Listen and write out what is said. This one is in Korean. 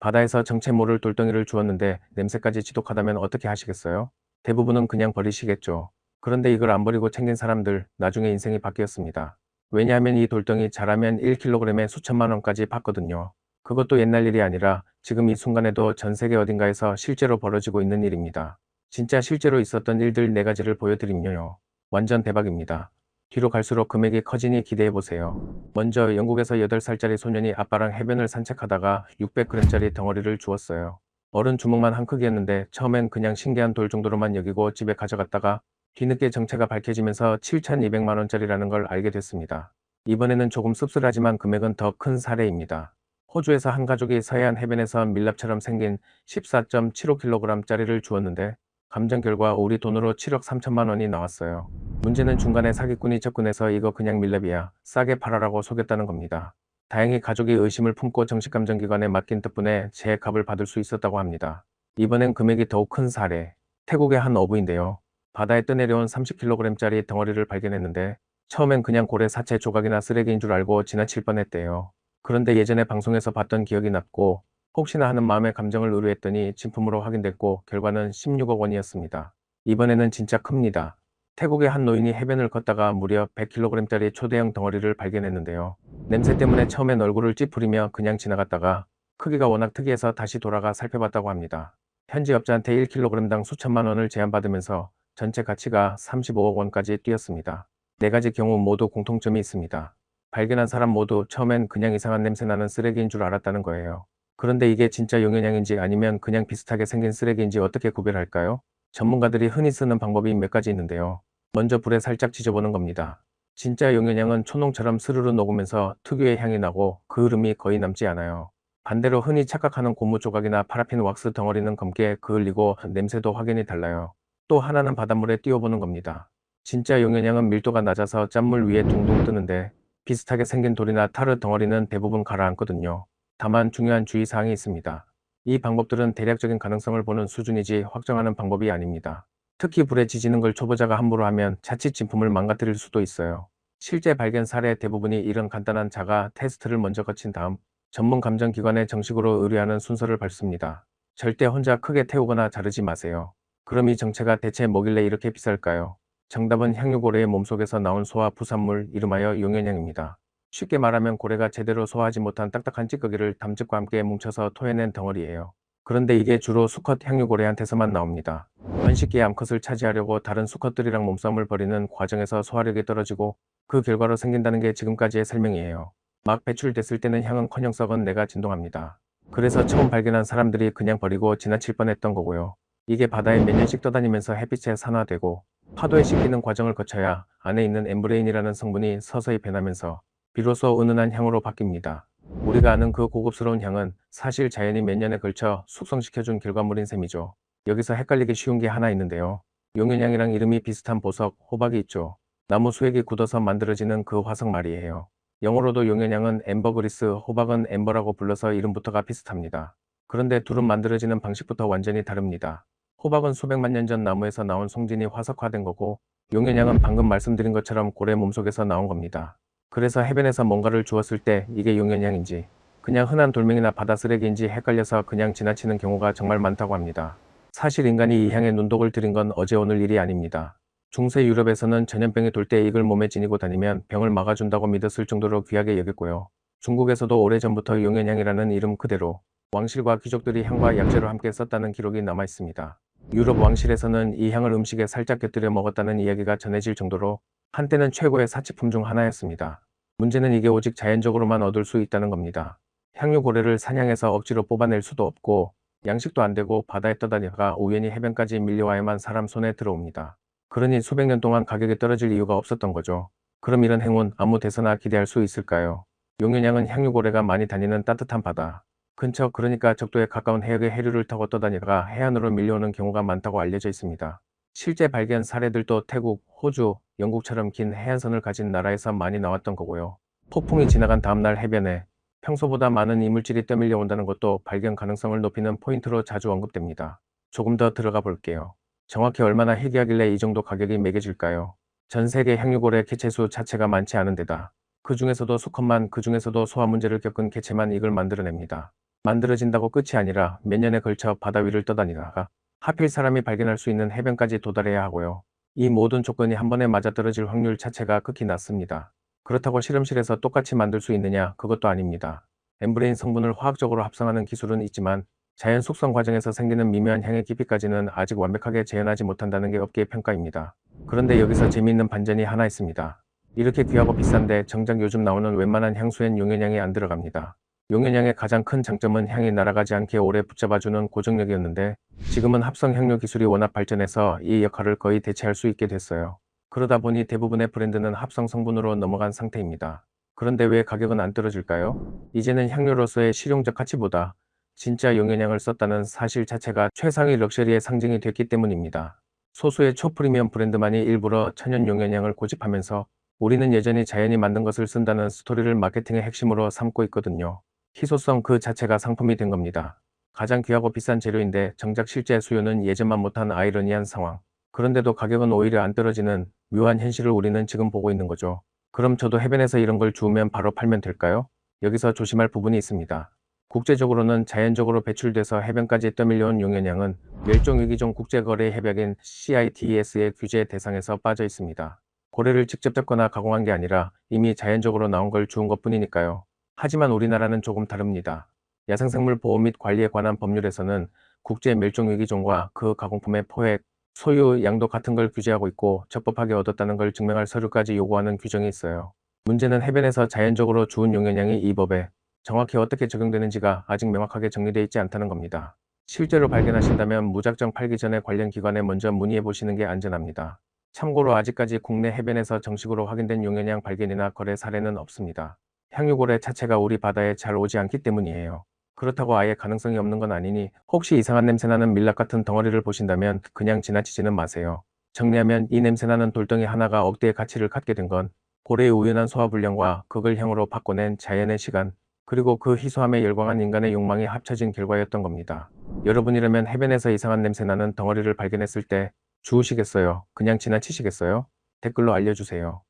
바다에서 정체 모를 돌덩이를 주웠는데 냄새까지 지독하다면 어떻게 하시겠어요? 대부분은 그냥 버리시겠죠. 그런데 이걸 안 버리고 챙긴 사람들, 나중에 인생이 바뀌었습니다. 왜냐하면 이 돌덩이 자라면 1kg에 수천만 원까지 받거든요. 그것도 옛날 일이 아니라 지금 이 순간에도 전 세계 어딘가에서 실제로 벌어지고 있는 일입니다. 진짜 실제로 있었던 일들 4가지를 보여드리면요. 완전 대박입니다. 뒤로 갈수록 금액이 커지니 기대해보세요. 먼저 영국에서 8살짜리 소년이 아빠랑 해변을 산책하다가 600g짜리 덩어리를 주웠어요. 어른 주먹만 한 크기였는데 처음엔 그냥 신기한 돌 정도로만 여기고 집에 가져갔다가 뒤늦게 정체가 밝혀지면서 7,200만 원짜리라는 걸 알게 됐습니다. 이번에는 조금 씁쓸하지만 금액은 더 큰 사례입니다. 호주에서 한 가족이 서해안 해변에서 밀랍처럼 생긴 14.75kg짜리를 주웠는데 감정 결과 우리 돈으로 7억 3천만 원이 나왔어요. 문제는 중간에 사기꾼이 접근해서 이거 그냥 밀랍이야, 싸게 팔아라고 속였다는 겁니다. 다행히 가족이 의심을 품고 정식감정기관에 맡긴 덕분에 제 값을 받을 수 있었다고 합니다. 이번엔 금액이 더욱 큰 사례. 태국의 한 어부인데요. 바다에 떠내려온 30kg짜리 덩어리를 발견했는데 처음엔 그냥 고래 사체 조각이나 쓰레기인 줄 알고 지나칠 뻔했대요. 그런데 예전에 방송에서 봤던 기억이 났고 혹시나 하는 마음에 감정을 의뢰했더니 진품으로 확인됐고 결과는 16억 원이었습니다. 이번에는 진짜 큽니다. 태국의 한 노인이 해변을 걷다가 무려 100kg짜리 초대형 덩어리를 발견했는데요. 냄새 때문에 처음엔 얼굴을 찌푸리며 그냥 지나갔다가 크기가 워낙 특이해서 다시 돌아가 살펴봤다고 합니다. 현지 업자한테 1kg당 수천만 원을 제한받으면서 전체 가치가 35억 원까지 뛰었습니다. 4가지 경우 모두 공통점이 있습니다. 발견한 사람 모두 처음엔 그냥 이상한 냄새 나는 쓰레기인 줄 알았다는 거예요. 그런데 이게 진짜 용현양인지 아니면 그냥 비슷하게 생긴 쓰레기인지 어떻게 구별할까요? 전문가들이 흔히 쓰는 방법이 몇 가지 있는데요. 먼저 불에 살짝 지져보는 겁니다. 진짜 용현양은 초농처럼 스르르 녹으면서 특유의 향이 나고 그 흐름이 거의 남지 않아요. 반대로 흔히 착각하는 고무 조각이나 파라핀 왁스 덩어리는 검게 그을리고 냄새도 확연히 달라요. 또 하나는 바닷물에 띄워보는 겁니다. 진짜 용현양은 밀도가 낮아서 짠물 위에 둥둥 뜨는데 비슷하게 생긴 돌이나 타르 덩어리는 대부분 가라앉거든요. 다만 중요한 주의사항이 있습니다. 이 방법들은 대략적인 가능성을 보는 수준이지 확정하는 방법이 아닙니다. 특히 불에 지지는 걸 초보자가 함부로 하면 자칫 진품을 망가뜨릴 수도 있어요. 실제 발견 사례 대부분이 이런 간단한 자가 테스트를 먼저 거친 다음 전문 감정기관에 정식으로 의뢰하는 순서를 밟습니다. 절대 혼자 크게 태우거나 자르지 마세요. 그럼 이 정체가 대체 뭐길래 이렇게 비쌀까요? 정답은 향유고래의 몸속에서 나온 소화 부산물 이름하여 용현향입니다. 쉽게 말하면 고래가 제대로 소화하지 못한 딱딱한 찌꺼기를 담즙과 함께 뭉쳐서 토해낸 덩어리예요. 그런데 이게 주로 수컷 향유고래한테서만 나옵니다. 번식기의 암컷을 차지하려고 다른 수컷들이랑 몸싸움을 벌이는 과정에서 소화력이 떨어지고 그 결과로 생긴다는 게 지금까지의 설명이에요. 막 배출됐을 때는 향은커녕 썩은 내가 진동합니다. 그래서 처음 발견한 사람들이 그냥 버리고 지나칠 뻔했던 거고요. 이게 바다에 몇 년씩 떠다니면서 햇빛에 산화되고 파도에 씻기는 과정을 거쳐야 안에 있는 엠브레인이라는 성분이 서서히 변하면서 비로소 은은한 향으로 바뀝니다. 우리가 아는 그 고급스러운 향은 사실 자연이 몇 년에 걸쳐 숙성시켜준 결과물인 셈이죠. 여기서 헷갈리기 쉬운 게 하나 있는데요. 용현향이랑 이름이 비슷한 보석, 호박이 있죠. 나무 수액이 굳어서 만들어지는 그 화석 말이에요. 영어로도 용현향은 엠버그리스, 호박은 엠버라고 불러서 이름부터가 비슷합니다. 그런데 둘은 만들어지는 방식부터 완전히 다릅니다. 호박은 수백만 년 전 나무에서 나온 송진이 화석화된 거고, 용현향은 방금 말씀드린 것처럼 고래 몸속에서 나온 겁니다. 그래서 해변에서 뭔가를 주웠을 때 이게 용현향인지 그냥 흔한 돌멩이나 바다 쓰레기인지 헷갈려서 그냥 지나치는 경우가 정말 많다고 합니다. 사실 인간이 이 향에 눈독을 들인 건 어제 오늘 일이 아닙니다. 중세 유럽에서는 전염병이 돌 때 이걸 몸에 지니고 다니면 병을 막아준다고 믿었을 정도로 귀하게 여겼고요. 중국에서도 오래전부터 용현향이라는 이름 그대로 왕실과 귀족들이 향과 약재로 함께 썼다는 기록이 남아 있습니다. 유럽 왕실에서는 이 향을 음식에 살짝 곁들여 먹었다는 이야기가 전해질 정도로 한때는 최고의 사치품 중 하나였습니다. 문제는 이게 오직 자연적으로만 얻을 수 있다는 겁니다. 향유고래를 사냥해서 억지로 뽑아낼 수도 없고 양식도 안 되고 바다에 떠다니다가 우연히 해변까지 밀려와야만 사람 손에 들어옵니다. 그러니 수백 년 동안 가격이 떨어질 이유가 없었던 거죠. 그럼 이런 행운 아무 데서나 기대할 수 있을까요? 용현향은 향유고래가 많이 다니는 따뜻한 바다 근처, 그러니까 적도에 가까운 해역의 해류를 타고 떠다니다가 해안으로 밀려오는 경우가 많다고 알려져 있습니다. 실제 발견 사례들도 태국, 호주, 영국처럼 긴 해안선을 가진 나라에서 많이 나왔던 거고요. 폭풍이 지나간 다음날 해변에 평소보다 많은 이물질이 떠밀려 온다는 것도 발견 가능성을 높이는 포인트로 자주 언급됩니다. 조금 더 들어가 볼게요. 정확히 얼마나 희귀하길래 이 정도 가격이 매겨질까요? 전 세계 향유고래 개체수 자체가 많지 않은 데다 그 중에서도 수컷만, 그 중에서도 소화 문제를 겪은 개체만 이걸 만들어냅니다. 만들어진다고 끝이 아니라 몇 년에 걸쳐 바다 위를 떠다니다가 하필 사람이 발견할 수 있는 해변까지 도달해야 하고요. 이 모든 조건이 한 번에 맞아떨어질 확률 자체가 극히 낮습니다. 그렇다고 실험실에서 똑같이 만들 수 있느냐? 그것도 아닙니다. 엠브레인 성분을 화학적으로 합성하는 기술은 있지만 자연 숙성 과정에서 생기는 미묘한 향의 깊이까지는 아직 완벽하게 재현하지 못한다는 게 업계의 평가입니다. 그런데 여기서 재미있는 반전이 하나 있습니다. 이렇게 귀하고 비싼데 정작 요즘 나오는 웬만한 향수엔 용연향이 안 들어갑니다. 용연향의 가장 큰 장점은 향이 날아가지 않게 오래 붙잡아주는 고정력이었는데 지금은 합성 향료 기술이 워낙 발전해서 이 역할을 거의 대체할 수 있게 됐어요. 그러다 보니 대부분의 브랜드는 합성 성분으로 넘어간 상태입니다. 그런데 왜 가격은 안 떨어질까요? 이제는 향료로서의 실용적 가치보다 진짜 용연향을 썼다는 사실 자체가 최상위 럭셔리의 상징이 됐기 때문입니다. 소수의 초프리미엄 브랜드만이 일부러 천연 용연향을 고집하면서 우리는 여전히 자연이 만든 것을 쓴다는 스토리를 마케팅의 핵심으로 삼고 있거든요. 희소성 그 자체가 상품이 된 겁니다. 가장 귀하고 비싼 재료인데 정작 실제 수요는 예전만 못한 아이러니한 상황. 그런데도 가격은 오히려 안 떨어지는 묘한 현실을 우리는 지금 보고 있는 거죠. 그럼 저도 해변에서 이런 걸 주우면 바로 팔면 될까요? 여기서 조심할 부분이 있습니다. 국제적으로는 자연적으로 배출돼서 해변까지 떠밀려온 용연량은 멸종위기종 국제거래 협약인 CITES의 규제 대상에서 빠져 있습니다. 고래를 직접 잡거나 가공한 게 아니라 이미 자연적으로 나온 걸 주운 것뿐이니까요. 하지만 우리나라는 조금 다릅니다. 야생생물 보호 및 관리에 관한 법률에서는 국제 멸종위기종과 그 가공품의 포획, 소유, 양도 같은 걸 규제하고 있고 적법하게 얻었다는 걸 증명할 서류까지 요구하는 규정이 있어요. 문제는 해변에서 자연적으로 주운 용연량이 이 법에 정확히 어떻게 적용되는지가 아직 명확하게 정리되어 있지 않다는 겁니다. 실제로 발견하신다면 무작정 팔기 전에 관련 기관에 먼저 문의해 보시는 게 안전합니다. 참고로 아직까지 국내 해변에서 정식으로 확인된 용연량 발견이나 거래 사례는 없습니다. 향유고래 자체가 우리 바다에 잘 오지 않기 때문이에요. 그렇다고 아예 가능성이 없는 건 아니니 혹시 이상한 냄새나는 밀랍 같은 덩어리를 보신다면 그냥 지나치지는 마세요. 정리하면 이 냄새나는 돌덩이 하나가 억대의 가치를 갖게 된 건 고래의 우연한 소화불량과 그걸 향으로 바꿔낸 자연의 시간, 그리고 그 희소함에 열광한 인간의 욕망이 합쳐진 결과였던 겁니다. 여러분이라면 해변에서 이상한 냄새나는 덩어리를 발견했을 때 주우시겠어요? 그냥 지나치시겠어요? 댓글로 알려주세요.